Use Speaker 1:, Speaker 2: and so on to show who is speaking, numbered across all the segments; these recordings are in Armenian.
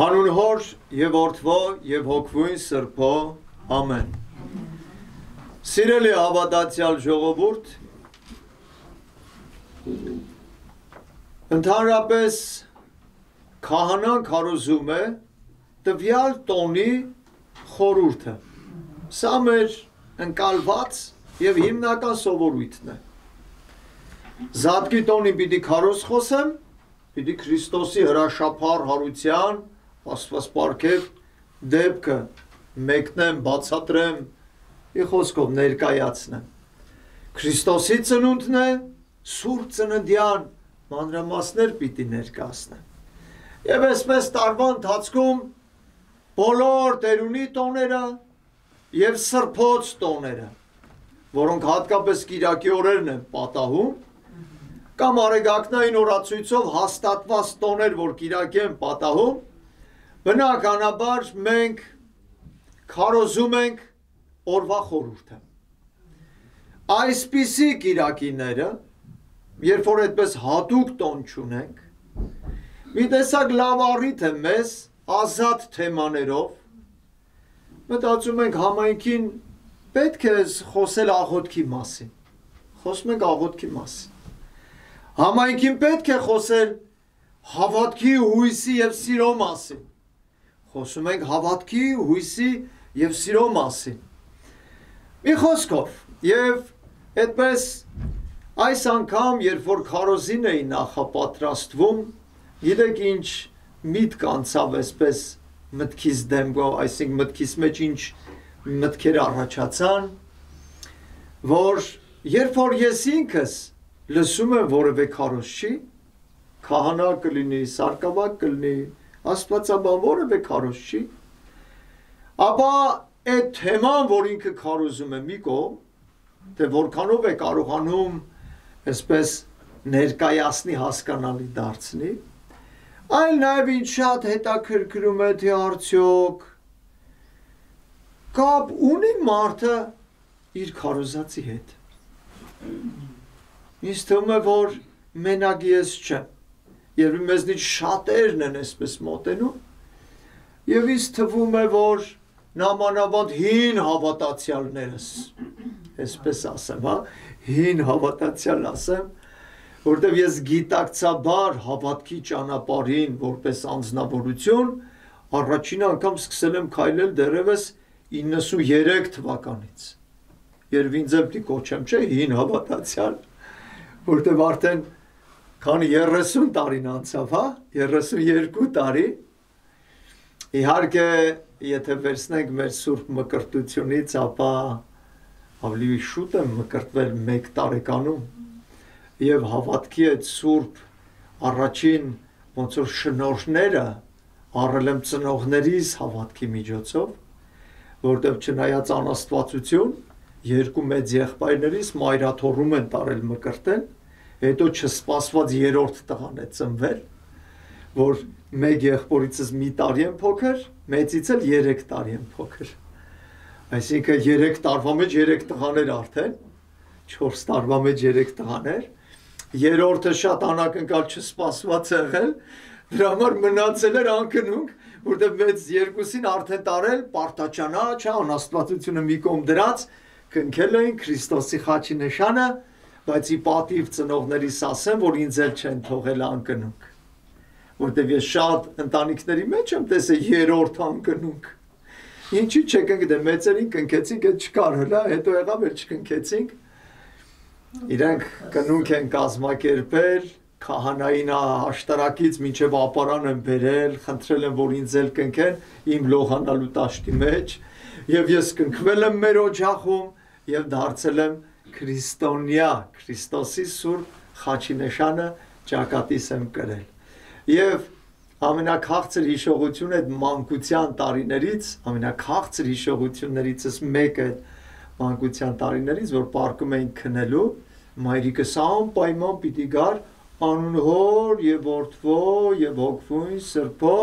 Speaker 1: Հանուն Հոր և Որդվո և Հոգվույն Սրբո, ամեն։ Սիրելի հավատացյալ ժողովուրդ, ընդհանրապես քահանան քարոզում է տվյալ տոնի խորհուրդը։ Սա մեր ընկալված և հիմնական սովորույթն է։ Զատկի տոնի պիտի քարոզ խոսեմ, պիտի Քրիստոսի հրաշափառ հարության Աստվածպարգև դեպքը մեկնեմ, բացատրեմ, ի խոսքով ներկայացնեմ։ Քրիստոսի ծնունդն է, սուրբ ծննդյան մանրամասներ պիտի ներկայացնեմ։ Եվ այսպես տարվա ընթացքում բոլոր տերունի տոները և սրբոց տոները, որոնք հատկապես կիրակի օրերն են պատահում, կամ արեգակնային օրացույցով հաստատված տոներ, որ կիրակի են պատահում, բնականաբար մենք քարոզում ենք օրվա խորհուրդը։ Այսպիսի կիրակիները, երբ որ այդպես հատուկ տոն չունենք, մի տեսակ լավ առիթ է մեզ ազատ թեմաներով, մտածում ենք համայնքին պետք է խոսել աղոթքի մասին, խոսում ենք աղոթքի մասին, համայնքին պետք է խոսել հավատքի, հույսի և սիրո մասին, խոսում ենք հավատքի, հույսի և սիրո մասին։ Մի խոսքով, և այդպես այս անգամ, երբ որ քարոզին էի նախապատրաստվում, գիտեք ինչ միտք անցավ այսպես մտքիս դեմ, այսինքն մտքիս մեջ ինչ մտքեր առաջացան, որ երբ որ ես ինքս լսում եմ որևէ քարոզչի, քահանա կլինի, սարկավակ կլինի, աստվածաբան որևէ քարոզչի, ապա այդ թեման, որ ինքը քարոզում է մի կողմ, թե որքանով է կարողանում այսպես ներկայացնի, հասկանալի դարձնի, այլ նաև ինչ շատ հետաքրքրում է, թե արդյոք կապ ունի մարդը իր քարոզածի հետ։ Ինձ թվում է, որ մենակ ես չեմ, երբ մեզնից շատերն են այսպես մոտենում, և ինձ թվում է, որ նամանավանդ հին հավատացյալներս, այսպես ասեմ, հին հավատացյալ ասեմ, որտև ես գիտակցաբար հավատքի ճանապարհին որպես անձնավորություն առաջին անգամ սկսել եմ քայլել դեռևս 93 թվականից, երբ ինձ եմ կոչեմ, չէ, հին հավատացյալ, որտև արդեն քանի 30 տարին անցավ, 32 տարի, իհարկե, եթե վերցնենք մեր սուրբ մկրտությունից, ապա ավելի շուտ եմ մկրտվել 1 տարեկանում, և հավատքի այդ սուրբ առաջին ոնց որ շնորհները առել եմ ծնողներիս հավատքի միջոցով, որտև չնայած անաստվածություն, 2 մեծ եղբայրներիս մայրաթոռում են տարել մկրտել, հետո չսպասված 3-րդ տղան է ծնվել, որ մեկ եղբորիցս մի տարի եմ փոքր, մեծից էլ 3 տարի եմ փոքր, այսինքն 3 տարվա մեջ 3 տղաներ արդեն, 4 տարվա մեջ 3 տղաներ, 3-րդը շատ անակնկալ չսպասված եղել, դրա համար մնացել էր անկնունք, որտեղ մեծ երկուսին արդեն տարել, պարտաճանաչ, անաստվածությունը մի կողմ դրած, կնքել էին Քրիստոսի խաչի նշանը, բայց ի պատիվ ծնողներիս ասեմ, որ ինձ էլ չեն թողել անկնունք, որտև ես շատ ընտանիքների մեջ եմ տեսել 3-րդ անկնունք, ինչի չեք ընկնել, մեծերին կնքեցինք, այդ չկար հլա, հետո եղավ էլ չկնքեցինք, իրանք կնունք են կազմակերպել, քահանային աշտարակից մինչև ապարան են բերել, խնդրել են, որ ինձ էլ կնքեն, իմ լողանալու տաշտի մեջ, և ես կնքվել եմ մեր օջախում, և դարձել եմ քրիստոնյա, Քրիստոսի սուրբ խաչի նշանը ճակատիս եմ կրել։ Եվ ամենաքաղցր հիշողությունը այդ մանկության տարիներից, ամենաքաղցր հիշողություններիցս մեկը մանկության տարիներից, որ պարկում էին քնելու, մայրիկս անպայման պիտի գար անուն Հոր և Որդվո և Հոգվույն Սրբո,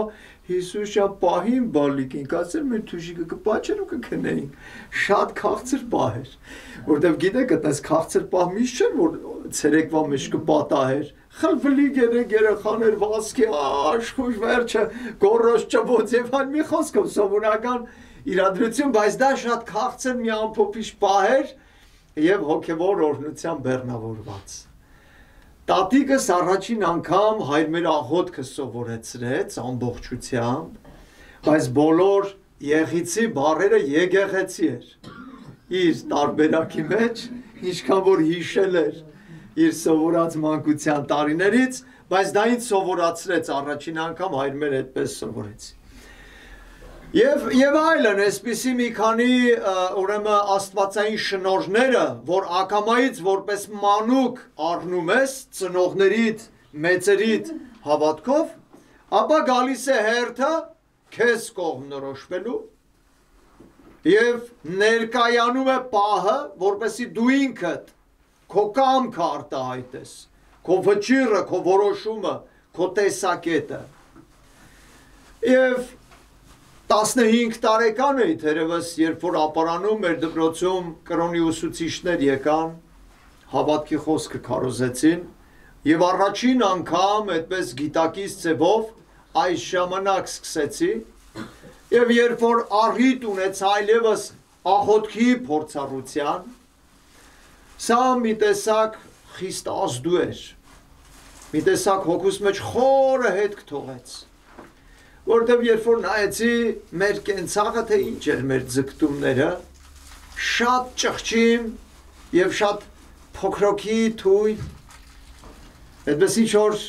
Speaker 1: Հիսուս ջան պահին բալիկին կասել մեր թուժիկը կպաճեր ու կքնեին շատ քաղցր պահ էր որտեվ գիտեք այդպես քաղցր պահ միշտ չէր որ ցերեկվա մեջ կպատահեր խլվլիկ երեխաներ վասկի աշխուժ վերջը գորոշ ճբոց եւ այլ մի խոսքով սովորական իրադրություն բայց դա շատ քաղցր մի ամփոփիչ պահ էր եւ հոգեվոր օրհնության բեռնավորված Տատիկս առաջին անգամ հայր մեր աղոթքը սովորեցրեց ամբողջությամբ, բայց բոլոր եղիցի բառերը եկեղեցի էր։ Իր տարբերակի մեջ, ինչքան որ հիշել էր իր սովորած մանկության տարիներից, բայց դա ինձ սովորացրեց առաջին անգամ հայր մեր այդպես սովորեց։ Եվ այլն, այսպիսի մի քանի ուրեմն աստվածային շնորհները, որ ակամայից որպես մանուկ առնում ես ծնողներիդ, մեծերիդ հավատքով, ապա գալիս է հերթը քեզ կողմնորոշվելու եւ ներկայանում է պահը, որպեսզի դու ինքդ քո կամքը արտահայտես, քո վճիռը, քո որոշումը, քո տեսակետը։ Եվ 15 տարեկան էի թերևս, երբ որ ապարանում մեր դպրոցում կրոնի ուսուցիչներ եկան, հավատքի խոսքը քարոզեցին, եւ առաջին անգամ այդպես գիտակից ձևով այս ժամանակ սկսեցի, եւ երբ որ առիթ ունեցա այլևս աղոթքի փորձառության, սա մի տեսակ խիստ ազդու էր, մի տեսակ հոգուս մեջ խորը հետք թողեց, որտեվ երբ որ նայեցի մեր կենցաղը թե ինչ էր մեր ձգտումները, շատ ճղճիմ եւ շատ փոքրոքի թույլ, այդպես ինչ որ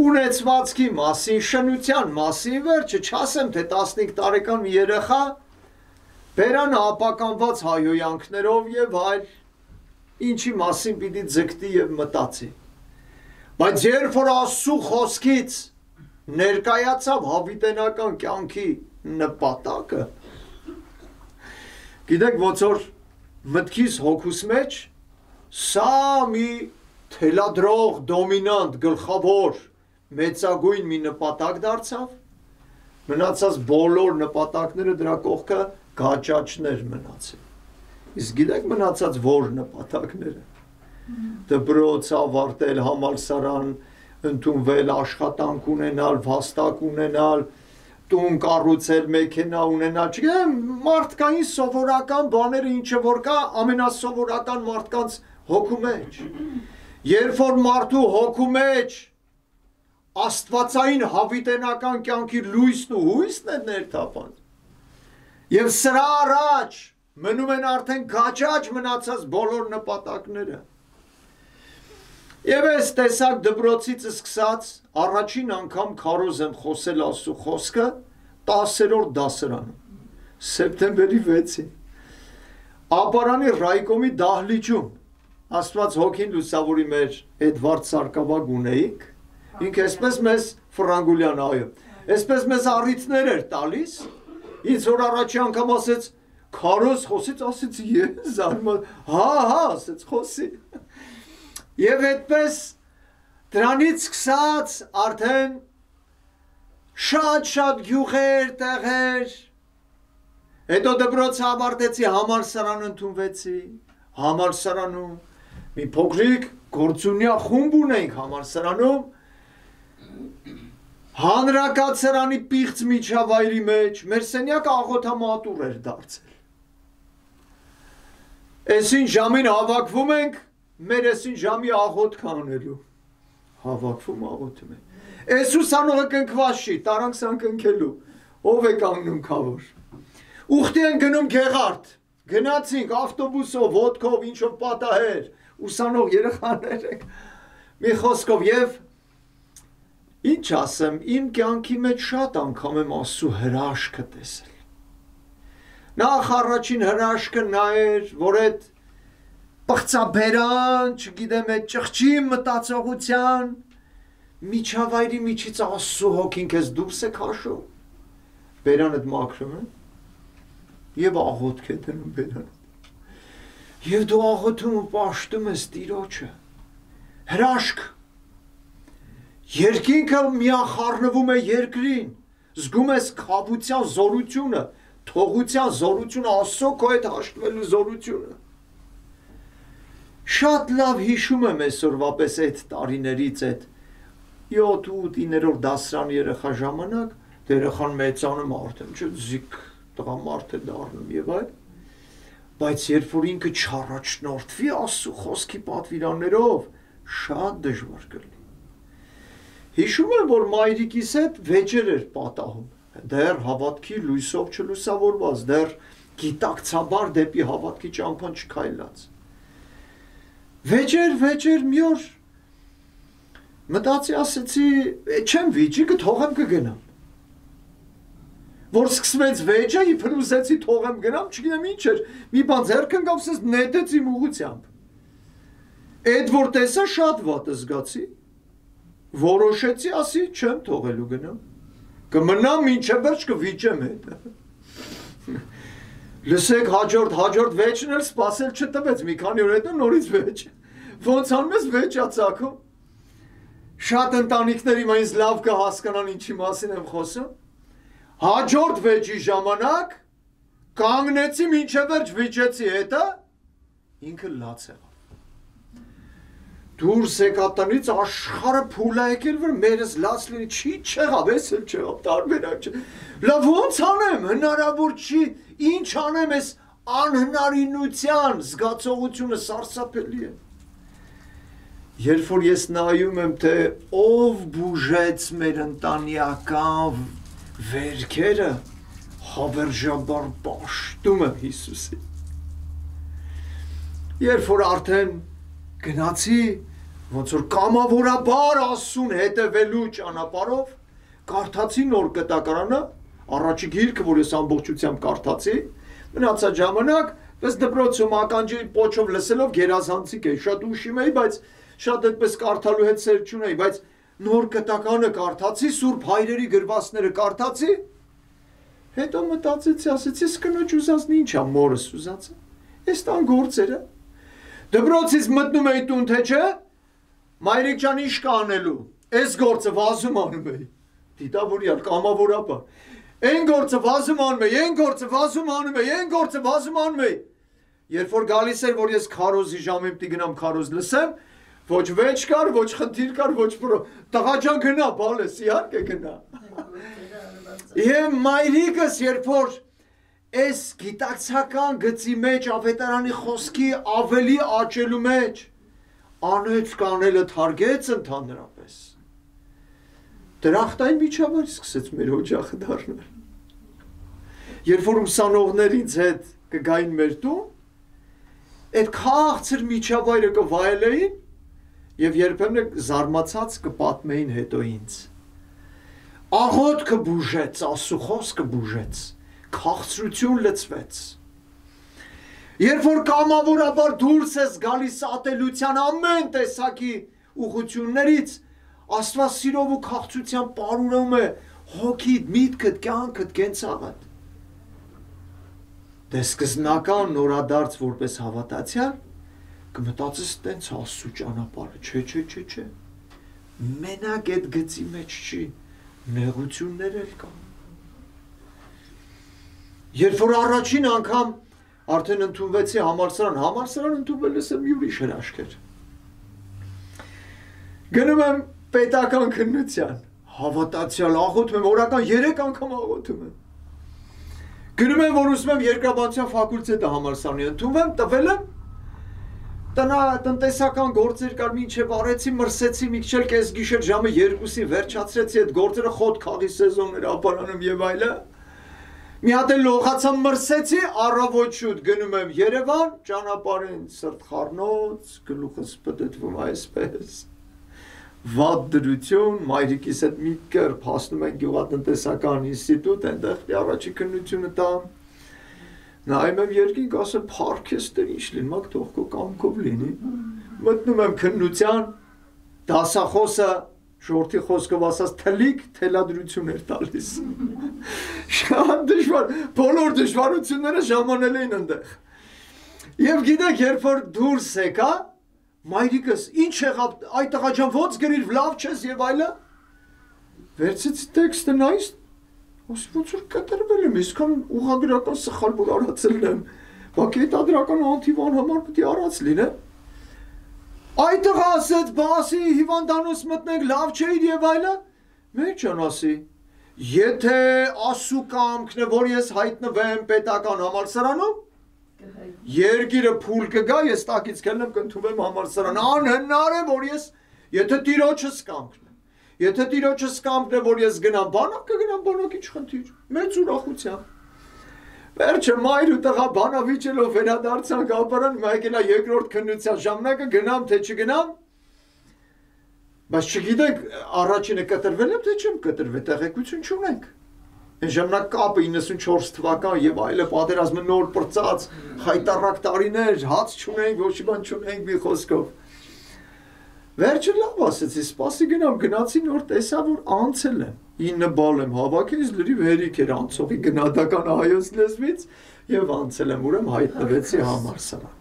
Speaker 1: ունեցվածքի մասին, շնության մասին, վերջը չասեմ թե 15 տարեկան մի երեխա բերան ապականված հայոյանքներով եւ այլ ինչի մասին պիտի ձգտի եւ մտածի։ Բայց երբ որ Աստծո խոսքից ներկայացավ հավիտենական կյանքի նպատակը, գիտեք ոնց որ մտքիս հոգուս մեջ սա մի թելադրող, դոմինանտ, գլխավոր, մեծագույն մի նպատակ դարձավ, մնացած բոլոր նպատակները դրա կողքը գաճաճներ մնացին։ Իսկ գիտեք մնացած որ նպատակները։ Դպրոց ավարտել, համալսարան ընդունվել, աշխատանք ունենալ, վաստակ ունենալ, տուն կառուցել, մեքենա ունենալ, չգիտեմ, մարդկային սովորական բաները ինչը որ կա, ամենասովորական մարդկանց հոգու մեջ։ Երբ որ մարդու հոգու մեջ աստվածային հավիտենական կյանքի լույսն ու հույսն է ներթափանց, եւ սրա առաջ մնում են արդեն գաճաճ մնացած բոլոր նպատակները։ Եվ այս տեսակ դպրոցից սկսած առաջին անգամ քարոզ եմ խոսել Աստծո խոսքը 10-րդ դասարանում, սեպտեմբերի 6-ին, ապարանի ռայկոմի դահլիճում, Աստված հոգին լուսավորի մեր Էդվարդ Սարգսակ ունեիք, ինքը այսպես մեզ Ֆրանգուլյան այո, այսպես մեզ առիթներ էր տալիս, ինձ որ առաջի անգամ ասեց քարոզ խոսեց, ասեց ես զարմացա, հա, ասեց խոսի։ Եվ այդպես դրանից սկսած արդեն շատ գյուղեր, տեղեր, հետո դպրոցը ավարտեցի, համալսարան ընդունվեցի, համալսարանում մի փոքրիկ գործունյա խումբ ունենք համալսարանում, հանրակացարանի պիղծ միջավայրի մեջ, մեր սենյակը աղոթամատուր էր դարձել։ Այսին ժամին հավաքվում ենք, մեր այսին ժամի աղոթք անելու, հավաքվում աղոթում ենք։ Այս ուսանողը կնքված չի, տարանքսան կնքելու, ով է կանգնում քավոր։ Ուխտի են գնում Գեղարդ, գնացինք ավտոբուսով, ոտքով, ինչով պատահեր, ուսանող երեխաներ ենք, մի խոսքով եւ ինչ ասեմ, իմ կյանքի մեջ շատ անգամ եմ Աստծո հրաշքը տեսել։ Նախ առաջին հրաշքը նա էր, որ այդ պղծաբերան, չգիտեմ, այդ ճղճի մտածողության միջավայրի միջից Աստծո հոգին քեզ դուրս է քաշում, բերանդ մաքրում է եւ աղոթք է դնում բերանը։ Եվ դու աղոթում ու պաշտում ես Տիրոջը, հրաշք։ Երկինքը միախառնվում է երկրին, զգում ես քավության զորությունը, թողության զորությունը, Աստծո քո հետ հաշտվելու զորությունը։ Շատ լավ հիշում եմ այսօրվա պես այդ տարիներից այդ 7-8-9-րդ դասարան երեխա ժամանակ, երեխան մեծանում արդեն, չէ՞ զիկ տղամարդ է դառնում եւ այլ, բայց երբ որ ինքը չառաջնորդվի Աստծո խոսքի պատվիրաններով, շատ դժվար կլինի։ Հիշում եմ, որ մայրիկիս հետ վեճեր էր պատահում, դեռ հավատքի լույսով չլուսավորված, դեռ գիտակցաբար դեպի հավատքի ճամփան չքայլած։ Վեճեր մի օր մտածի ասեցի, չեմ վիճի, կթողեմ կգնամ։ Որ սկսվեց վեճը, իբր ուզեցի թողեմ գնամ, չգիտեմ ինչ էր, մի բան ձեռք ընկավ, ասես նետեց իմ ուղղությամբ։ Այդ որ տեսա շատ վատ զգացի, որոշեցի, ասի չեմ թողելու գնամ, կմնամ մինչև վերջ կվիճեմ հետը։ Լսեք հաջորդ վեճն էլ սպասել չտվեց, մի քանի օր հետո նորից վեճ։ Ոնց անում ես վեճ ածակում։ Շատ ընտանիքներ հիմա ինձ լավ կհասկանան ինչի մասին եմ խոսում։ Հաջորդ վեճի ժամանակ կանգնեցի մինչև վերջ վիճեցի հետը, ինքը լաց եղավ։ Դուրս եկա տնից աշխարհը փուլ ա եկել, որ մերս լաց լինի, չի չեղավ, ես էլ չեղավ, տարբերակ չէ։ Լավ ոնց անեմ, հնարավոր չի, ինչ անեմ, ես անհնարինության զգացողությունը սարսափելի է։ Երբ որ ես նայում եմ, թե ով բուժեց մեր ընտանեկան վերքերը, հավերժաբար պաշտում եմ Հիսուսի։ Երբ որ արդեն գնացի, ոնց որ կամավորաբար Աստծուն հետևելու ճանապարհով, կարդացի նոր կտակարանը, առաջի գիրքը, որ ես ամբողջությամբ կարդացի, մնացած ժամանակ, պես դպրոցում ականջի պոչով լսելով գերազանցիկ էի, շատ ուշիմ էի, բայց շատ այդպես կարդալու հետ սեր չունեի, բայց նոր կտականը կարդացի, Սուրբ հայրերի գրվածները կարդացի, հետո մտածեցի, ասեցի, կնոջ ուզածն ինչ ա, մորս ուզածը, ես տան գործերը, դպրոցից մտնում էի տուն, թե չէ, մայրիկ ջան ինչ կա անելու, այս գործը վազում անում էի, դիտա որ իար կամավորաբար, այն գործը վազում անում էի, այն գործը վազում անում էի, այն գործը վազում անում էի, երբ որ գալիս էր, որ ես քարոզի ժամին պիտի գնամ քարոզ լսեմ, ոչ վեճ կար, ոչ խնդիր կար, ոչ պրո, տղա ջան գնա, բալես, իհարկե գնա։ Եվ մայրիկս երբ որ այս գիտակցական գծի մեջ ավետարանի խոսքի ավելի աճելու մեջ անեց կանելը թարգեց ընդհանրապես։ Դրախտային միջավայր սկսեց մեր օջախը դառնել։ Երբ որ ուսանողներից հետ կգային մեր տուն, այդ քաղցր միջավայրը կվայելեին և երբեմն զարմացած կպատմեին հետո ինձ։ Աղոթքը բուժեց, Աստծո խոսքը բուժեց, քաղցրություն լցվեց։ Երբ որ կամավորաբար դուրս ես գալիս ատելության ամեն տեսակի ուղղություններից, Աստված սիրով ու քաղցրությամբ պարուրում է հոգիդ, միտքդ, կյանքդ, կենցաղդ։ Դե սկզբնական նորադարձ որպես հավատացյալ կմտածես տենց Աստծո ճանապարհը, չէ, մենակ այդ գծի մեջ չի, նեղություններ էլ կան։ Երբ որ առաջին անգամ արդեն ընդունվեցի համալսարան ընդունվելս եմ յուրիշ հրաշքեր։ Գնում եմ պետական քննության, հավատացյալ աղոթում եմ, օրական 3 անգամ աղոթում եմ։ Գնում եմ, որ ուզում եմ երկրաբանության ֆակուլտետը համալսարանի ընդունվեմ, տվել եմ, տնտեսական գործեր կար, մինչև արեցի, մրսեցի, մի քիչ էլ կեսգիշեր ժամը 2-ի վերջացրեցի այդ գործերը, խոտ քաղի սեզոններ ապարանում եւ այլը։ Մի հատ էլ լողացամ, մրսեցի, առավոտ շուտ գնում եմ Երևան, ճանապարհին սրտխառնոց, գլուխս պտտվում այսպես։ Վատ դրություն, մայրիկիս հետ մի կերպ հասնում ենք գյուղատնտեսական ինստիտուտ, այնտեղ առաջի քննությունը տամ։ Նայում եմ երկինք, ասեմ, փառքես Տեր, ինչ լինի, մակ թող քո կամքով լինի։ Մտնում եմ քննության, դասախոսը շորթի խոսքով ասած թլիկ թելադրություն էր տալիս։ Շատ դժվար, բոլոր դժվարությունները ժամանել էին այնտեղ։ Եվ գիտեք, երբ որ դուրս եկա, մայրիկս ինչ եղավ, այդ աղա ջան ոնց գրիր, լավ չես եւ այլը։ Վերցեցի տեքստը նայես, ասի ոնց որ կտրվել եմ, իսկան ուղղագրական սխալ որ արածել եմ։ Բակի այդ ադրական անթիվան համար պետք է արած լինե։ Այդ աղա ասեց, բասի հիվանդանոց մտնենք, լավ չէիր եւ այլը։ Մեր ջան ասի, եթե ասու կամքն է, որ ես հայտնվեմ պետական համալսարանում, երկիրը փուլ կգա, ես տակից կելնեմ կընդունվեմ համալսարան, անհնար է, որ ես, եթե տիրոջս կամքն է, եթե տիրոջս կամքն է, որ ես գնամ բանակ, կգնամ բանակ, ինչ խնդիր, մեծ ուրախությամբ։ Վերջը մայր ու տղա բանավիճելով վերադարձան գապարան, մայկելա երկրորդ քննության ժամանակը գնամ, թե չգնամ, բայց չգիտենք առաջինը կտրվել եմ, թե չեմ կտրվել, տեղեկություն չունենք։ Այն ժամանակ կապը 94 թվական եւ այլը պատերազմը նոր պրծած, խայտարակ տարիներ, հաց չունենք, ոչ մի բան չունենք մի խոսքով։ Վերջը լավ ասեցի, սպասի գնամ, գնացի նոր տեսա, որ անցել եմ, 9 բալ եմ հավաքել, լրիվ հերիք էր անցողի գնահատական հայոց լեզվից եւ անցել եմ, ուրեմն հայտնվեցի համալսարանը։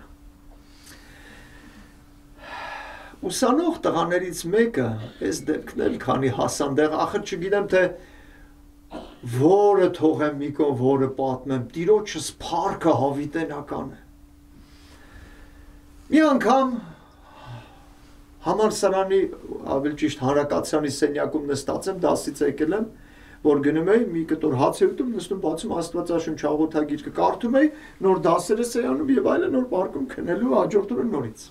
Speaker 1: Ուսանող տղաներից մեկը, այս դեպքն էլ քանի հասան դեղ, ախր չգիտեմ թե որը թողեմ մի կողմ, որը պատմեմ, տիրոջս փառքը հավիտենական է։ Մի անգամ համալսարանի, ավելի ճիշտ հանրակացարանի սենյակում նստած եմ, դասից եկել եմ, որ գնում էի, մի կտոր հաց էի ուտում, նստում բացում Աստվածաշունչ հաղորդագիրքը կարդում էի, նոր դասերս էի անում եւ այլն, նոր պարկում քնելու հաջորդ օրը նորից։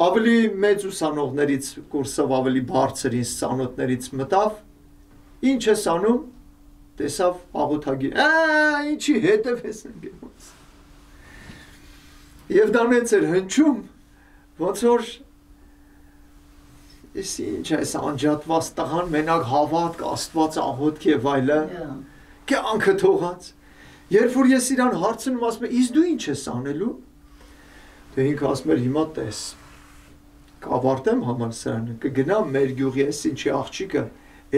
Speaker 1: Ավելի մեծ ուսանողներից կուրսով ավելի բարձր ինձ ծանոթներից մտավ, ինչ ես անում, տեսավ հաղորդագիր, ինչի հետև ես ընկել։ Եվ դանեց էր հնչում, ոնց որ Ես ինչ այս անջատված տղան մենակ հավատք, Աստված աղոթք եւ այլը, կյանքը թողած։ Երբ որ ես իրան հարցնում ասում եմ, իսկ դու ինչ ես անելու։ Դե ինքը ասում էր, հիմա տես։ Կավարտեմ համալսարանը, կգնամ մեր գյուղի այս ինչի աղջիկը,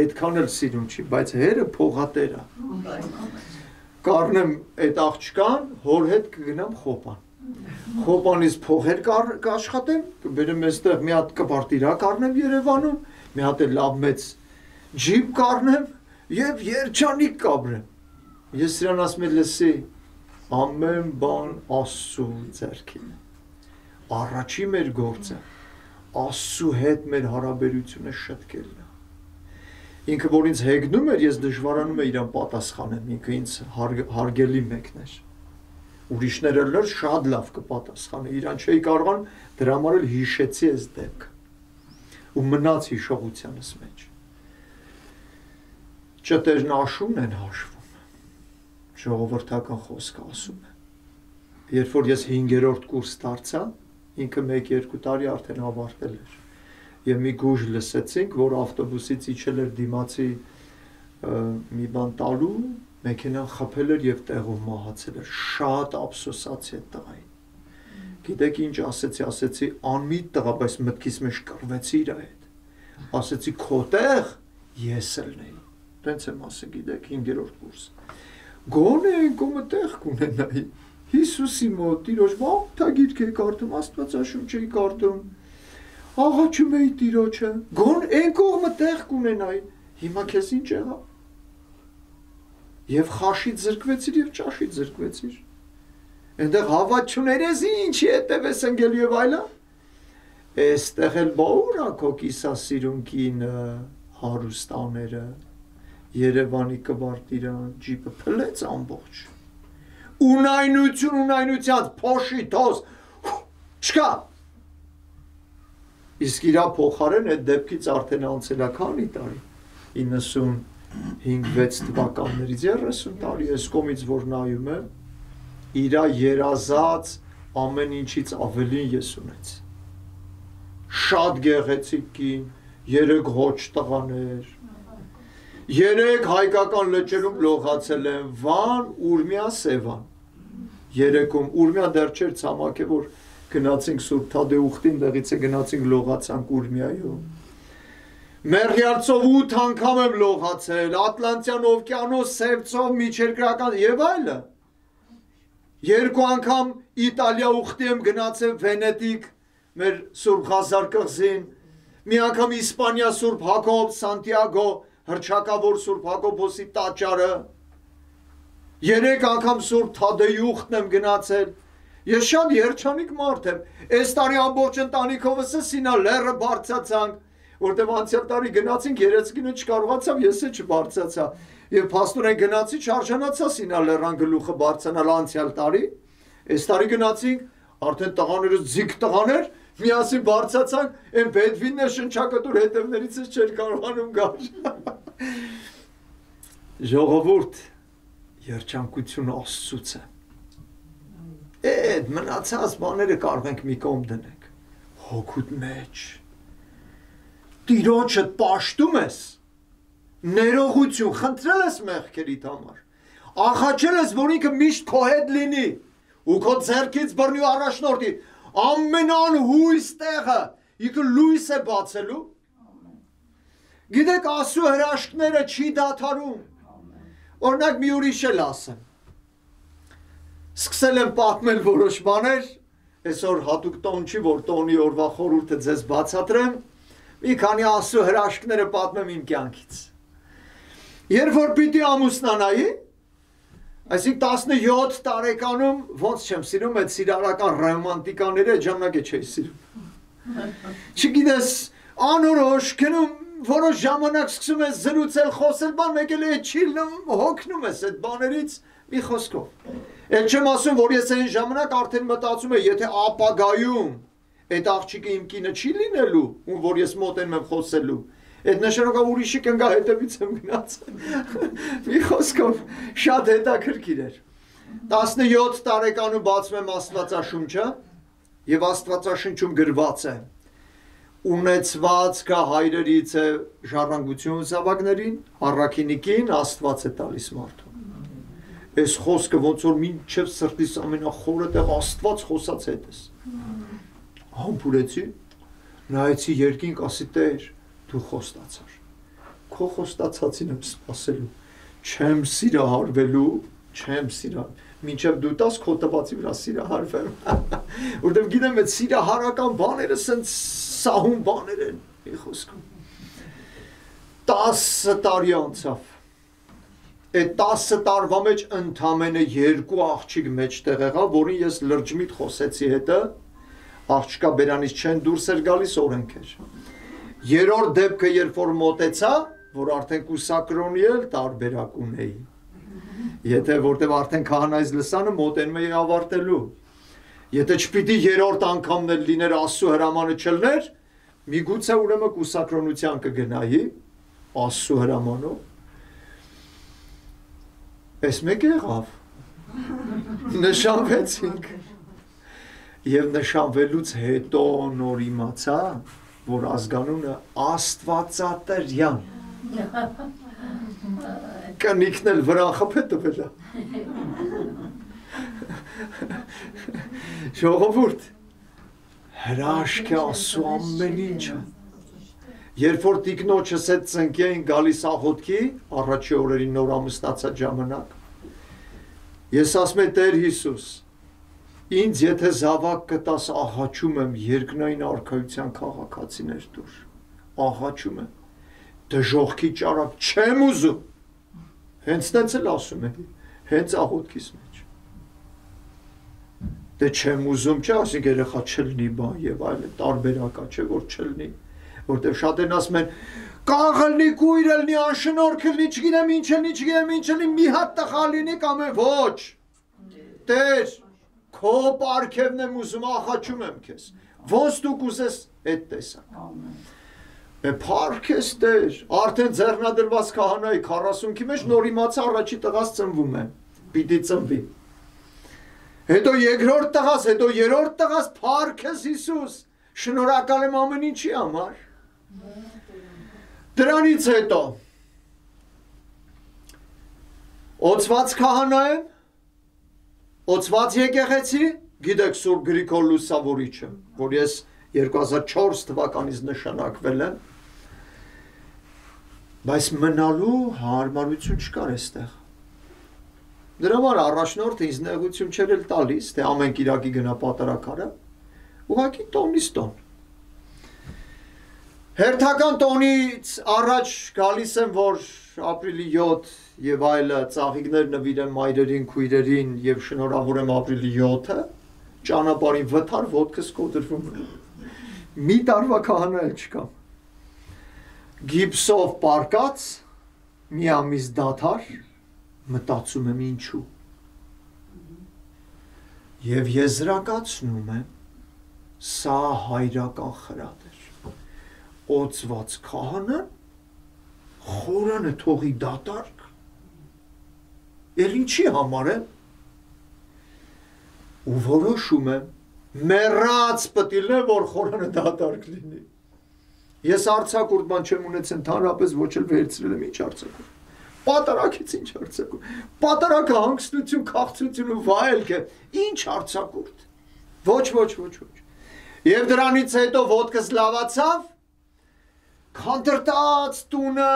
Speaker 1: այդքան էլ սիրուն չի, բայց հերը փողատեր է։ Կառնեմ այդ աղջկան, հոր հետ կգնամ Խոպան։ Խոպանից փողեր կաշխատեմ, կբերեմ այստեղ մի հատ կպարտիրա կառնեմ Երևանում, մի հատ էլ լավ մեծ ջիպ կառնեմ եւ երջանիկ կապրեմ։ Ես իրան ասում եմ, լսի, ամեն բան Աստծո ձեռքին է։ Առաջի մեր գործը Աստծո հետ մեր հարաբերությունը շտկելն է։ Ինքը որ ինձ հեգնում էր, ես դժվարանում եմ իրան պատասխանեմ, ինքը ինձ հարգելի մեկն էր։ Ուրիշները լր շատ լավ կպատասխանը, իրան չէի կարողանում, դրա համար էլ հիշեցի այս դեպքը ու մնաց հիշողությանս մեջ։ Ճտերն աշուն են հաշվում, ժողովրդական խոսքը ասում է։ Երբ որ ես 5-րդ կուրս դարձա, ինքը 1-2 տարի արդեն ավարտել էր եւ մի գուժ լսեցինք, որ ավտոբուսից իջել էր դիմացի մի բան տալու, մեքենան խփել էր եւ տեղում մահացել էր, շատ ափսոսացի այդ տղային։ Գիտեք ինչ ասեցի, անմիտ տղա, բայց մտքիս մեջ կռվեցի իր հետ։ Ասեցի քո տեղ ես ելնեի։ Տենց եմ ասել, գիտեք 5-րդ կուրս։ Գոնե ինքո տեղ կունենայի։ Հիսուսի մոտ Տիրոջ հաղորդագիրք էի կարդում, Աստվածաշունչ էի կարդում։ Աղաչում էի Տիրոջը։ Գոն այն կողմը տեղ կունենայի։ Հիմա քեզ ինչ եղավ։ Եվ խաշից զրկվեցիր եւ ճաշից զրկվեցիր։ Այնտեղ հավատ չուներես ինչի հետև ես ընկել եւ այլն։ Այստեղ էլ բաուրա քո կիսասիրուն կինը, հարուստաները, Երևանի կվարտիրան, ջիպը փլեց ամբողջ։ Ունայնության փոշի թոս չկա։ Իսկ իրա փոխարեն այդ դեպքից արդեն անցել է քանի տարի։ 95-6 թվականներից 30 տարի այս կողմից որ նայում եմ, իրա երազած ամեն ինչից ավելին ես ունեցի։ Շատ գեղեցիկ կին, 3 հոչ տղաներ, 3 հայկական լճերում լողացել եմ, Վան, Ուրմիա, Սևան։ 3-ում Ուրմիա դեռ չէր ցամաք է, որ գնացինք Սուրբ Թադեուխտին, դեղից է գնացինք լողացանք Ուրմիայում։ Մերիարցով 8 անգամ եմ լողացել, Ատլանտյան օվկիանոս, Սևծով, միջերկրական եւ այլն։ 2 անգամ Իտալիա ուխտի եմ գնացել, Վենետիկ, մեր Սուրբ Ղազար կղզին, մի անգամ Իսպանիա Սուրբ Հակոբ Սանտիագո, հռչակավոր Սուրբ Հակոբոսի տաճարը, 3 անգամ Սուրբ Թադեյուղտն եմ գնացել, ես շատ երջանիկ մարդ եմ, այս տարի ամբողջ ընտանիքովս Սինա լեռը բարձրացանք, որտեղ անցյալ տարի գնացինք, երեցկինը չկարողացավ, ես չբարձրացա, եւ փաստորեն գնացի չարժանացա Սինա լեռան գլուխը բարձրանալ անցյալ տարի, այս տարի գնացինք, արդեն տղաները ձիգ տղաներ, միասին բարձրացանք, այն Բեդվինն է շնչակտուր հետևներից չէր կարողանում գալ։ Ժողովուրդ, երջանկությունը Աստծուց է։ Այդ մնացած բաները կարող ենք մի կողմ դնենք։ Հոգուտ մեջ Տիրոջդ պաշտում ես, ներողություն խնդրել ես մեղքերիդ համար, աղաչել ես, որ ինքը միշտ քո հետ լինի, ու քո ձեռքից բռնի ու առաջնորդի, ամեն անհույս տեղը ինքը լույս է բացելու։ Գիտեք, Աստծո հրաշքները չի դադարում։ Օրինակ մի ուրիշ էլ ասեմ։ Սկսել եմ պատմել որոշ բաներ, այսօր հատուկ տոն չի, որ տոնի օրվա խորհուրդը ձեզ բացատրեմ, մի քանի Աստծո հրաշքները պատմեմ իմ կյանքից։ Երբ որ պիտի ամուսնանայի, այսինքն 17 տարեկանում ոնց չեմ սիրում այդ սիրարական ռոմանտիկաները, ժամանակ է չէի սիրում։ Չգիտես, անորոշ գնում որոշ ժամանակ սկսում ես զրուցել, խոսել, բան մեկ էլ է չի հոգնում ես այդ բաներից մի խոսքով։ Էլ չեմ ասում, որ ես այն ժամանակ արդեն մտածում եմ, եթե ապագայում այդ աղջիկը իմ կինը չի լինելու, ում որ ես մոտենում եմ խոսելու, այդ նշանակով ուրիշի կնգա հետևից եմ գնաց։ Մի խոսքով շատ հետաքրքիր էր։ 17 տարեկանում բացում եմ Աստվածաշունչը եւ Աստվածաշնչում գրված է. ունեցվածքը հայրերից է ժառանգություն զավակներին, առաքինիկին Աստված է տալիս մարդուն։ Այս խոսքը ոնց որ մինչև սրտիս ամենախորը տեղ Աստված խոսած հետս։ Համբուրեցի, նայեցի երկինք, ասի Տեր, դու խոստացար։ Քո խոստացածին եմ սպասելու, չեմ սիրահարվելու, չեմ սիրահարվելու։ Մինչև դու տաս քո տվածի վրա սիրահարվեմ։ Որտեղ գիտեմ այդ սիրահարական բաները սենց սահուն բաներ են, մի խոսքում։ 10 տարի անցավ։ Այդ 10 տարվա մեջ ընդամենը 2 աղջիկ մեջտեղ եղավ, որին ես լրջմիտ խոսեցի հետը, աղջկա բերանից չեն դուրս էր գալիս օրենքեր։ Երրորդ դեպքը երբ որ մոտեցա, որ արդեն կուսակրոնի էլ տարբերակ ունեի։ Եթե որտեղ արդեն քահանայից լսանը մոտենում էի ավարտելու։ Եթե չպիտի երրորդ անգամն էլ լիներ Աստծո հրամանը չլներ, միգուցե ուրեմն կուսակրոնության կգնայի Աստծո հրամանով։ Էս մեկ եղավ։ Նշանվեցինք։ Եվ նշանվելուց հետո նոր իմացա, որ ազգանունը Աստվածատրյան։ Կնիկն էլ վրան խփետվել է։ Ժողովուրդ, հրաշք է Աստծո ամեն ինչը։ Երբ որ տիկնոջս հետ ծնկի էին գալիս աղոթքի, առաջի օրերին նոր ամուսնացած ժամանակ, ես ասում եմ Տեր Հիսուս, ինձ եթե զավակ կտաս, աղաչում եմ երկնային արքայության քաղաքացիներ դուր, աղաչում եմ, դժոխքի ճարակ չեմ ուզում, հենց տենց էլ ասում եմ, հենց աղոթքիս մեջ։ Դե չեմ ուզում չէ, ասենք երեխա չլնի բան եւ այլն, տարբերակա չէ, որ չլնի, որտեղ շատերն ասում են, կաղլնի, կույր լինի, անշնորհք լինի, չգիտեմ ինչ լինի, չգիտեմ ինչ լինի, մի հատ տղա լինի կամ ոչ։ Տեր, քո պարգևն եմ ուզում, աղաչում եմ քեզ։ Ոնց դու կուզես այդ տեսակ։ Փառքես Տեր, արդեն ձեռնադրված քահանայի 40-ի մեջ նոր իմացա առաջի տղաս ծնվում է, պիտի ծնվի։ Հետո երկրորդ տղաս, հետո երրորդ տղաս, փառքես Հիսուս, շնորհակալ եմ ամեն ինչի համար։ Դրանից հետո օծված քահանա եմ, օծված եկեղեցի, գիտեք Սուրբ Գրիգոր Լուսավորիչը, որ ես 2004 թվականից նշանակվել եմ, բայց մնալու հարմարություն չկար այստեղ։ Դրա համար առաջնորդը ինձ նեղություն չէր էլ տալիս, թե ամեն կիրակի գնա պատարագարը, ուղղակի տոնից տոն։ Հերթական տոնից առաջ գալիս եմ, որ ապրիլի 7 եւ այլը ծաղիկներ նվիրեմ մայրերին, քույրերին եւ շնորհավորեմ ապրիլի 7-ը, ճանապարհին վթար ոտքս կոտրվում է։ Մի տարվա քահանա էլ չկամ։ Գիպսով պարկած, մի ամիս դադար, մտածում եմ ինչու։ Եվ եզրակացնում եմ, սա հայրական խրատ էր։ Օծված քահանան խորանը թողի դատարկ, էլ ինչի համար եմ, ու որոշում եմ, մեռած պտիլն է, որ խորանը դատարկ լինի։ Ես արձակուրդ բան չեմ ունեցել, ընդհանրապես ոչ էլ վերցրել եմ ինչ արձակուրդ։ Պատարակից ինչ արձակուրդ։ Պատարակը հանգստություն, քաղցրություն ու վայելք է, ինչ արձակուրդ։ Ոչ։ Եվ դրանից հետո ոտքս լավացավ, քանդրտաց տունը,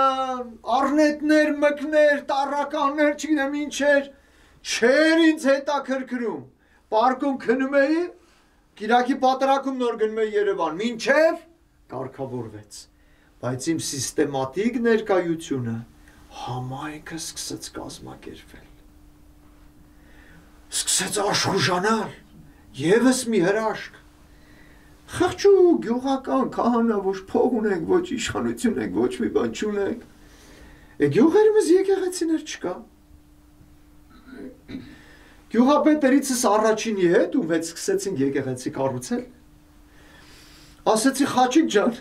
Speaker 1: առնետներ, մկներ, տառականներ, չգիտեմ ինչեր, չեր ինձ հետաքրքրում։ Պարկում քնում էի, կիրակի պատարակում նոր գնում էի Երևան, մինչև կարգավորվեց, բայց իմ սիստեմատիկ ներկայությունը համայնքը սկսեց կազմակերպվել, սկսեց աշխուժանալ, ևս մի հրաշք, խղճու գյուղական քահանա, ոչ փող ունենք, ոչ իշխանություն ենք, ոչ մի բան չունենք, գյուղերումս եկեղեցիներ չկա, գյուղապետերիցս առաջինի հետ ու մեծ սկսեցին եկեղեցի կառուցել, ասեցի Խաչիկ ջան,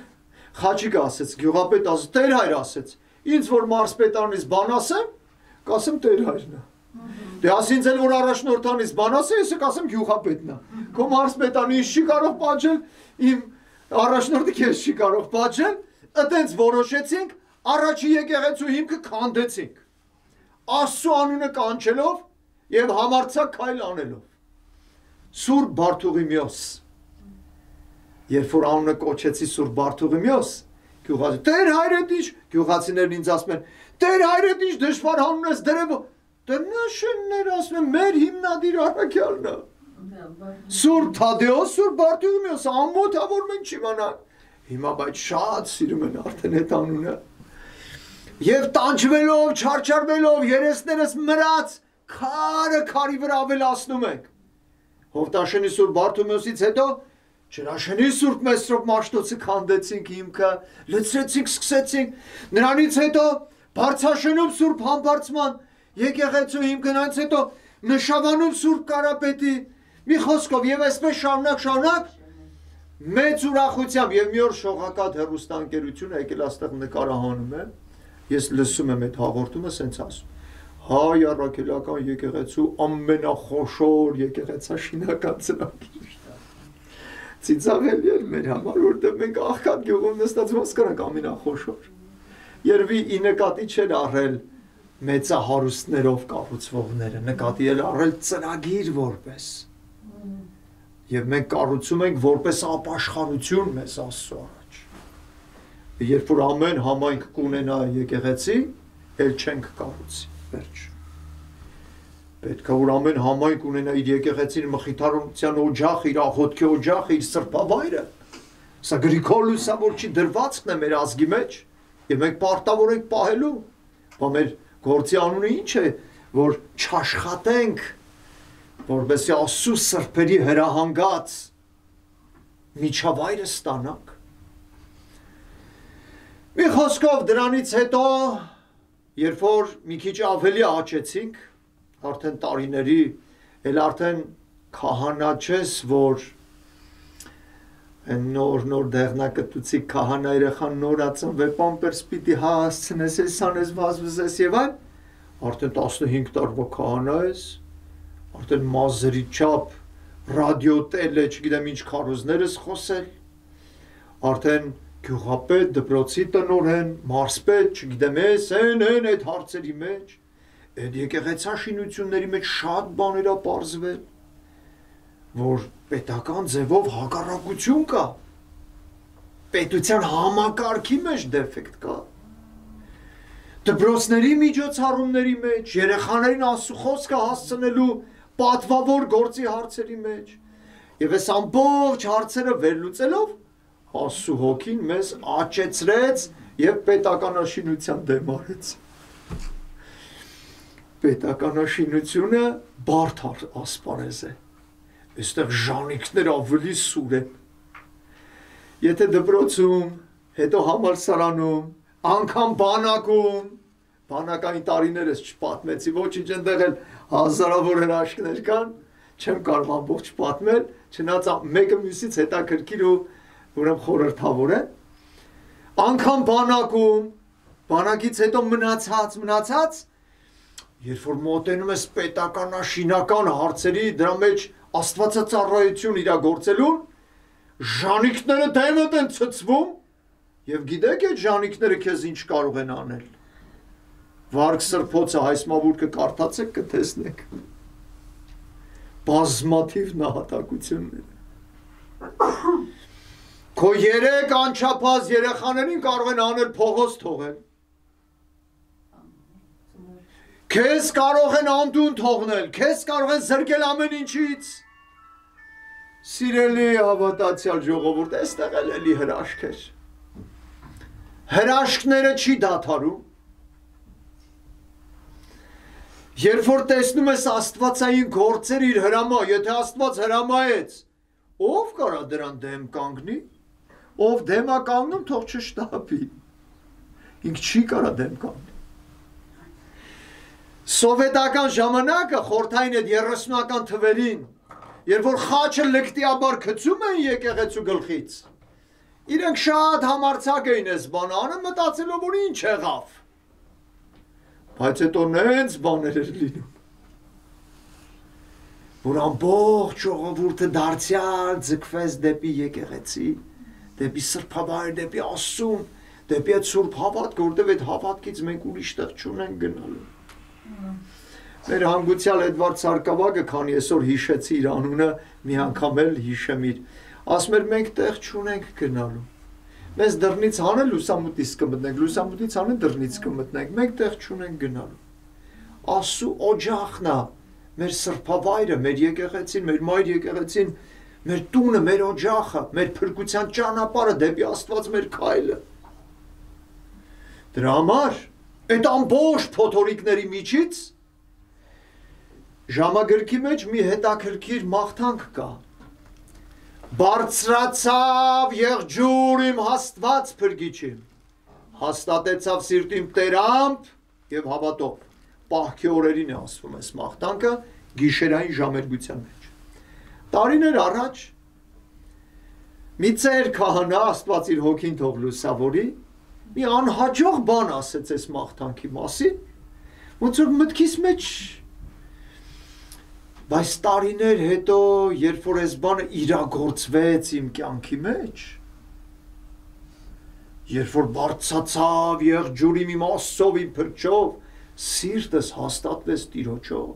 Speaker 1: Խաչիկը ասեց, գյուղապետ ասեց, Տեր հայր ասեց, ինձ որ մարզպետանից բան ասեմ, կասեմ Տեր հայրն է։ Դե ասի ինձ էլ որ առաջնորդանից բան ասեմ, ես կասեմ գյուղապետն է։ Քո մարզպետանը ինձ չի կարող պատժել, իմ առաջնորդը քեզ չի կարող պատժել, այտենց որոշեցինք, առաջի եկեղեցու հիմքը քանդեցինք։ Աստծո անունը կանչելով եւ համարձակ քայլ անելով։ Սուրբ Բարթուղիմեոս Երբ որ անունը կոչեցի Սուրբ Բարթուղիմեոս, գյուղացի, Տեր հայրեդիշ, գյուղացիներն ինձ ասում են, Տեր հայրեդիշ, դժվար անուն ես դրև, տնաշեններ ասում են, մեր հիմնադիր առաքյալն է։ Սուրբ Թադեոս, Սուրբ Բարթուղիմեոս, ամոթ է, որ մենք չիմանանք։ Հիմա բայց շատ սիրում են արդեն այդ անունը։ Եվ տանջվելով, չարչարվելով, երեսներս մրած, քարի վրա ավելացնում ենք։ Հովտաշենի Սուրբ Բարթուղիմեոսից հետո Ջրաշենի Սուրբ Մեսրոպ Մաշտոցը քանդեցինք հիմքը, լցրեցինք, սկսեցինք, նրանից հետո Բարձաշենում Սուրբ Համբարձման եկեղեցու հիմքը, նրանից հետո Նշավանում Սուրբ Կարապետի, մի խոսքով եւ այսպես շարունակ մեծ ուրախությամբ եւ մի օր շողակաթ հեռուստաընկերությունը եկել աստեղ նկարահանում է, ես լսում եմ այդ հաղորդումը, սենց ասում, հայ առաքելական եկեղեցու ամենախոշոր եկեղեցաշինական ծրագիր։ Ծիծաղելի էր մեր համար, որտեղ մենք աղքատ գյուղում նստած ոնց կրանք ամենախոշոր։ Երևի ի նկատի չէր առել մեծահարուստներով կառուցվողները, նկատի էր առել ծրագիր որպես։ Եվ մենք կառուցում ենք որպես ապաշխարություն մեզ Աստծո առաջ։ Երբ որ ամեն համայնք կունենա եկեղեցի, էլ չենք կառուցի, վերջ։ Պետք է որ ամեն համայնք ունենա իր եկեղեցին, մխիթարության օջախը, իր աղոթքի օջախը, իր սրբավայրը։ Սա Գրիգոր Լուսավոր չի դրվածքն է մեր ազգի մեջ, եւ մենք պարտավոր ենք պահելու։ Բա մեր գործի անունը ինչ է, որ չաշխատենք, որովհետեւ Աստծո սրբերի հրահանգած միջավայրը ստանանք։ Մի խոսքով դրանից հետո, երբ որ մի քիչ ավելի աճեցինք, արդեն տարիների, էլ արդեն քահանա չես, որ նոր դեղնակտուցի քահանա երեխան նորացան վեպամպերս պիտի հասցնես, սանես վազվզես եւ այլ, արդեն 15 տարվա քահանա ես, արդեն մազերի չափ, ռադիո, տելե, չգիտեմ ինչ քարոզներ ես խոսել, արդեն գյուղապետ, դպրոցի տնօրեն, մարզպետ, չգիտեմ ես, այդ հարցերի մեջ, այդ եկեղեցաշինությունների մեջ շատ բաներ ա պարզվել, որ պետական ձևով հակառակություն կա, պետության համակարգի մեջ դեֆեկտ կա, դպրոցների միջոցառումների մեջ, երեխաներին Աստծո խոսքը հասցնելու պատվավոր գործի հարցերի մեջ, Եվ այս ամբողջ հարցերը վերլուծելով Աստծո հոգին մեզ աճեցրեց եւ պետականաշինության դեմ արեց։ Պետականաշինությունը բարդ ասպարեզ է։ Այստեղ ժանիքները ավելի սուր են։ Եթե դպրոցում, հետո համալսարանում, անգամ բանակում, բանակային տարիներս չպատմեցի, ոչինչ այնտեղ էլ հազարավոր հրաշքներ կան, չեմ կարող ամբողջ պատմել, չնայած մեկը մյուսից հետաքրքիր ու ուրեմն խորհրդավոր է։ Անգամ բանակում, բանակից հետո մնացած, երբ որ մոտենում ես պետականաշինական հարցերի, դրա մեջ աստվածածառայություն իրագործելուն, ժանիքները դեմդ են ցցվում, եւ գիտեք այդ ժանիքները քեզ ինչ կարող են անել։ Վարկ սրբոցը հայսմավուրկը կարդացեք կտեսնեք։ Բազմաթիվ նահատակություններ։ Քո 3 անչափահաս երեխաներին կարող են անել փողոց թողել։ Քեզ կարող են անդուն թողնել, քեզ կարող են զրկել ամեն ինչից։ Սիրելի հավատացյալ ժողովուրդ, այստեղ էլի հրաշքեր։ Հրաշքները չի դադարում։ Երբ որ տեսնում ես աստվածային գործեր իր հրամա, եթե Աստված հրամայեց, ով կարա դրան դեմ կանգնի, ով դեմ է կանգնում, թող չշտապի, ինք չի կարա դեմ կանգնի։ Սովետական ժամանակը խորհրդային այդ 30-ական թվերին, երբ որ խաչը լկտիաբար գցում էին եկեղեցու գլխից, իրենք շատ համարձակ էին այս բանը անում, մտածելով որ ինչ եղավ։ Բայց հետո նենց բաներ էր լինում, որ ամբողջ ժողովուրդը դարձյալ ձգվեց դեպի եկեղեցի, դեպի սրբավայր, դեպի Աստծուն, դեպի այդ սուրբ հավատք, որտեղ այդ հավատքից մենք ուրիշ տեղ չունենք գնալու։ Մեր հանգուցյալ Էդվարդ Սարգսակը, քանի այսօր հիշեցի իր անունը, մի անգամ էլ հիշեմ իր, ասում էր մենք տեղ չունենք գնալու։ Մեզ դռնից հանեն լուսամուտից կմտնենք, լուսամուտից հանեն դռնից կմտնենք, մենք տեղ չունենք գնալու։ Աստծո օջախն է, մեր սրբավայրը, մեր եկեղեցին, մեր մայր եկեղեցին, մեր տունը, մեր օջախը, մեր փրկության ճանապարհը դեպի Աստված մեր քայլը։ Դրա համար այդ ամբողջ փոթորիկների միջից ժամագրքի մեջ մի հետաքրքիր մաղթանք կա։ Բարձրացավ եղջյուր իմ հաստված փրկիչիմ, հաստատեցավ սիրտիմ տերամփ եւ հավատով։ Պահքի օրերին է ասվում այս մաղթանքը գիշերային ժամերգության մեջ։ Տարիներ առաջ մի ծեր քահանա, Աստված իր հոգին թող լուսավորի, մի անհաջող բան ասեց այս մաղթանքի մասին, ոնց որ մտքիս մեջ, բայց տարիներ հետո, երբ որ այս բանը իրագործվեց իմ կյանքի մեջ, երբ որ բարձացավ եղջյուրիմ իմ Աստծով իմ փրկչով, սիրտս հաստատվեց Տիրոջով։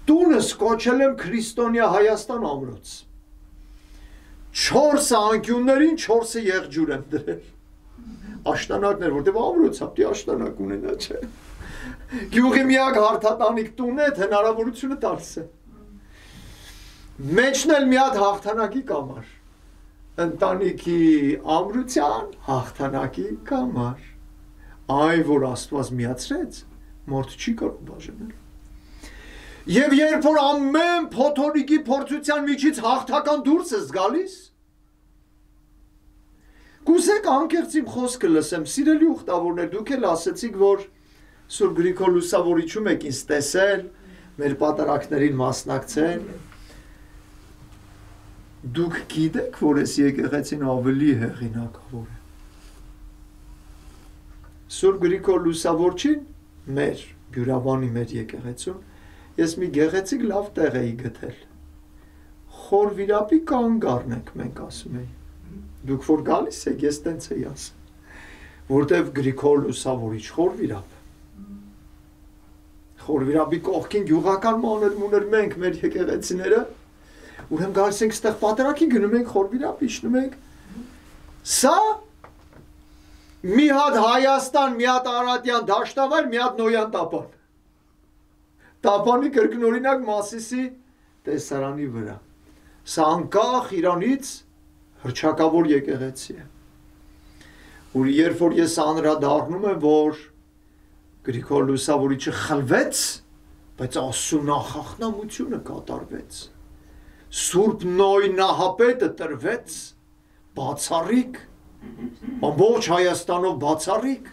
Speaker 1: Տունս կոչել եմ Քրիստոնյա Հայաստան ամրոց։ 4 անկյուններին 4 եղջյուր եմ դրել։ Աշտանակներ, որտեղ ամրոց հապտի աշտանակ ունենա, չէ։ Գյուղի միակ հարթատանիք տունն է, հնարավորությունը տալիս է։ Մեջն էլ մի հատ հաղթանակի կամար։ Ընտանիքի ամրության հաղթանակի կամար։ Այ որ Աստված միացրեց, մորթ չի կարող բաժանել։ Եվ երբ որ ամեն փոթորիկի փորձության միջից հաղթական դուրս ես գալիս, կուզեք անկեղծ իմ խոսքը լսեմ, սիրելի ուխտավորներ, դուք էլ ասեցիք, որ Սուրբ Գրիգոր Լուսավորիչում եք ինձ տեսել, մեր պատարակներին մասնակցել։ Դուք գիտեք, որ այս եկեղեցին ավելի հեղինակավոր է։ Սուրբ Գրիգոր Լուսավորչին մեր Բյուրավանի մեր եկեղեցուն ես մի գեղեցիկ լավ տեղ էի գտել։ Խորվիրապի կանգ առնենք, մենք ասում էի։ Դուք որ գալիս եք, ես տենց էի ասում, որտև Գրիգոր Լուսավորիչ Խորվիրապ։ Խորվիրապի կողքին գյուղական մանր-մուներ մենք, մեր եկեղեցիները, ուրեմն գալիս ենք ստեղ պատարակի գնում ենք Խորվիրապ, իջնում ենք։ Սա մի հատ Հայաստան, մի հատ Արարատյան դաշտավայր, մի հատ Նոյան տապան։ Տապանի կրկնօրինակ Մասիսի տեսարանի վրա։ Սա անկախ իրանից հռչակավոր եկեղեցի է։ Որ երբ որ ես անդրադառնում եմ, որ Գրիգոր Լուսավորիչը խլվեց, բայց Աստծո նախախնամությունը կատարվեց։ Սուրբ Նոյ Նահապետը տրվեց, բացառիկ, ամբողջ Հայաստանով բացառիկ,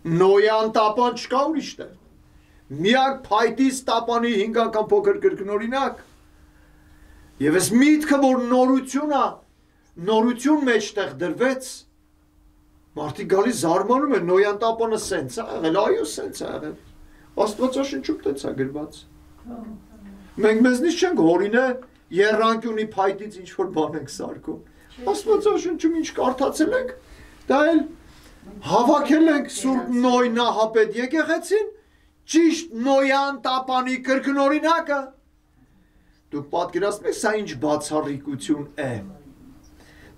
Speaker 1: Նոյան տապան չկա ուրիշտեղ։ Միակ փայտից տապանի 5-ական փոքր կրկնօրինակ։ Եվ այս միտքը, որ նորություն մեջտեղ դրվեց, մարդիկ գալիս զարմանում են, Նոյան տապանը սենց է եղել, այո, սենց է եղել։ Աստվածաշնչում տենց է գրված։ Մենք մեզնից չենք հորինը եռանկյունի փայտից ինչ-որ բան ենք սարքում։ Աստվածաշնչում ինչ կարդացել ենք, դա էլ հավաքել ենք Սուրբ Նոյ Նահապետ եկեղեցին, ճիշտ Նոյան տապանի կրկնօրինակը։ Դուք պատկերացնում եք, սա ինչ բացառիկություն է։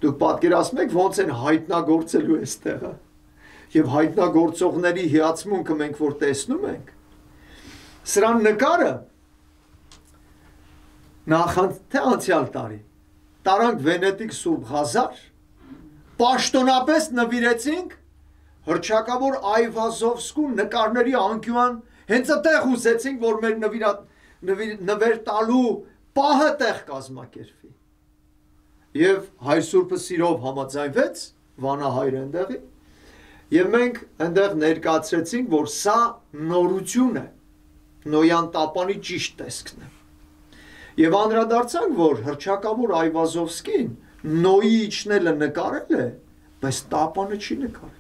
Speaker 1: Դուք պատկերացնում եք, ոնց են հայտնագործելու այստեղը։ Եվ հայտնագործողների հիացմունքը մենք որ տեսնում ենք, սրան նկարը թե անցյալ տարի տարանք Վենետիկ Սուրբ Ղազար, պաշտոնապես նվիրեցինք հռչակավոր Այվազովսկու նկարների անկյուան, հենց այդտեղ ուզեցինք, որ մեր նվեր տալու պահը տեղ կազմակերպվի։ Եվ Հայր Սուրբը սիրով համաձայնվեց, Վանահայրը ընդեղի, եւ մենք այնտեղ ներկայացրեցինք, որ սա նորություն է, Նոյան տապանի ճիշտ տեսքն է։ Եվ անդրադարձանք, որ հռչակավոր Այվազովսկին Նոյի իջնելը նկարել է, բայց տապանը չի նկարել։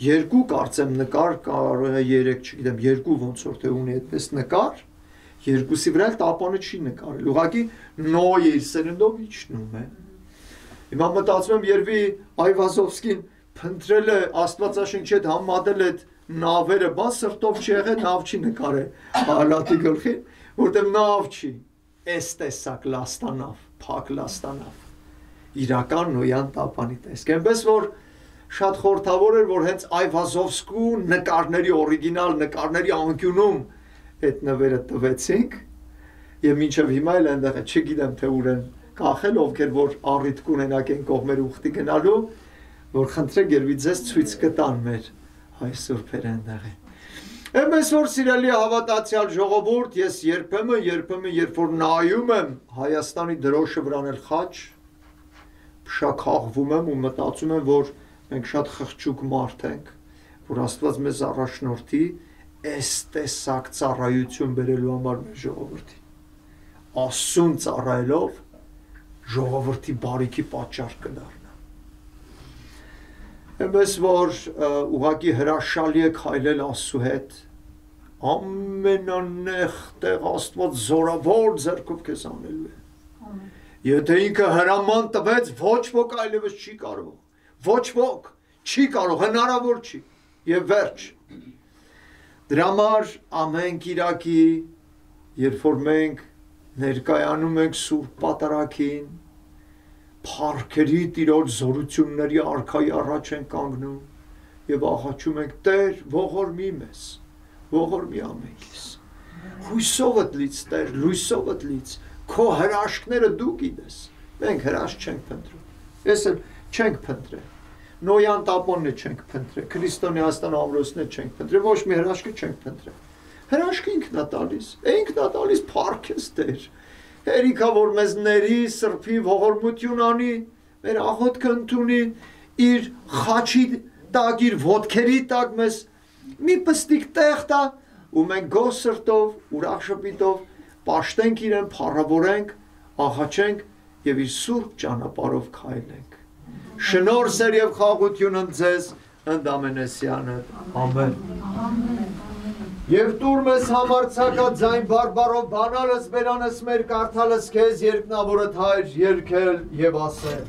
Speaker 1: Երկու կարծեմ նկար, կարող է 3, չգիտեմ, երկու ոնց որ թե ունի այդպես նկար, երկուսի վրա տապանը չի նկարել։ Ուղղակի Նոյը իր սերնդով իջնում է։ Հիմա մտածում եմ, երևի Այվազովսկին փնտրել է Աստվածաշնչի հետ համատել այդ նավերը, բա սրտով չի եղել, նավ չի նկարել Ալատի գլխին, որտեղ նավ չի, էս տեսակ լաստանավ, փակ լաստանավ, իրական Նոյան տապանի տեսք։ Այնպես որ շատ խորհրդավոր էր, որ հենց Այվազովսկու նկարների, օրիգինալ նկարների անկյունում այդ նվերը տվեցինք, եւ մինչեւ հիմա էլ այնտեղ է, չգիտեմ թե ուր են կախել, ովքեր որ առիթ կունենակ են կողմեր ուխտի գնալու, որ խնդրեք երևի ձեզ ցույց կտան մեր Հայ Սուրբերը այնտեղ են։ Այնպես որ սիրելի հավատացյալ ժողովուրդ, ես երբեմն երբ որ նայում եմ Հայաստանի դրոշը վրան էլ խաչ, փշաքաղվում եմ ու մտածում եմ, որ մենք շատ խղճուկ մարդ ենք, որ Աստված մեզ առաջնորդի այս տեսակ ծառայություն բերելու համար մեր ժողովրդի։ Աստծուն ծառայելով ժողովրդի բարիքի պատճառ կդառնա։ Այնպես որ ուղղակի հրաշալի է քայլել Աստծու հետ, ամենանեղ տեղ Աստված զորավոր ձեռքով քեզ անելու է։ Եթե ինքը հրաման տվեց, ոչ ոք այլևս չի կարող, ոչ ոք չի կարող, հնարավոր չի, եւ վերջ։ Դրա համար ամեն կիրակի, երբ որ մենք ներկայանում ենք Սուրբ Պատարագին, փառքերի Տիրոջ զորությունների արքայի առաջ են կանգնում եւ աղաչում ենք Տեր, ողորմի մեզ, ողորմի ամենքիս։ Հույսովդ լից Տեր, լույսովդ լից, քո հրաշքները դու գիտես։ Մենք հրաշք չենք փնտրում։ Ես էլ չենք փնտրել։ Նոյան տապոնն չենք փնտրել, Քրիստոնեաստան ամրոցն չենք փնտրել, ոչ մի հրաշքը չենք փնտրել։ Հրաշքը ինքն է տալիս, ինքն է տալիս փառքես Տեր։ Հերիքա որ մեզ ների, սրբի ողորմություն անի, մեր աղոթքը ընդունի, իր խաչի տակ, իր ոտքերի տակ մեզ մի պստիկ տեղ տա, ու մենք գոհ սրտով, ուրախ շփիտով պաշտենք իրեն, փառավորենք, աղաչենք եւ իր սուրբ ճանապարհով քայլենք։ Շնորհ սեր եւ խաղաղություն ընձեզ ընդամենեսյանը։ Ամեն։ Եվ տուր մեզ համարձակած ձայն բարբարով բանալս բերանս մեր կարդալս քեզ երկնավորդ Հայր երկել եւ ասել։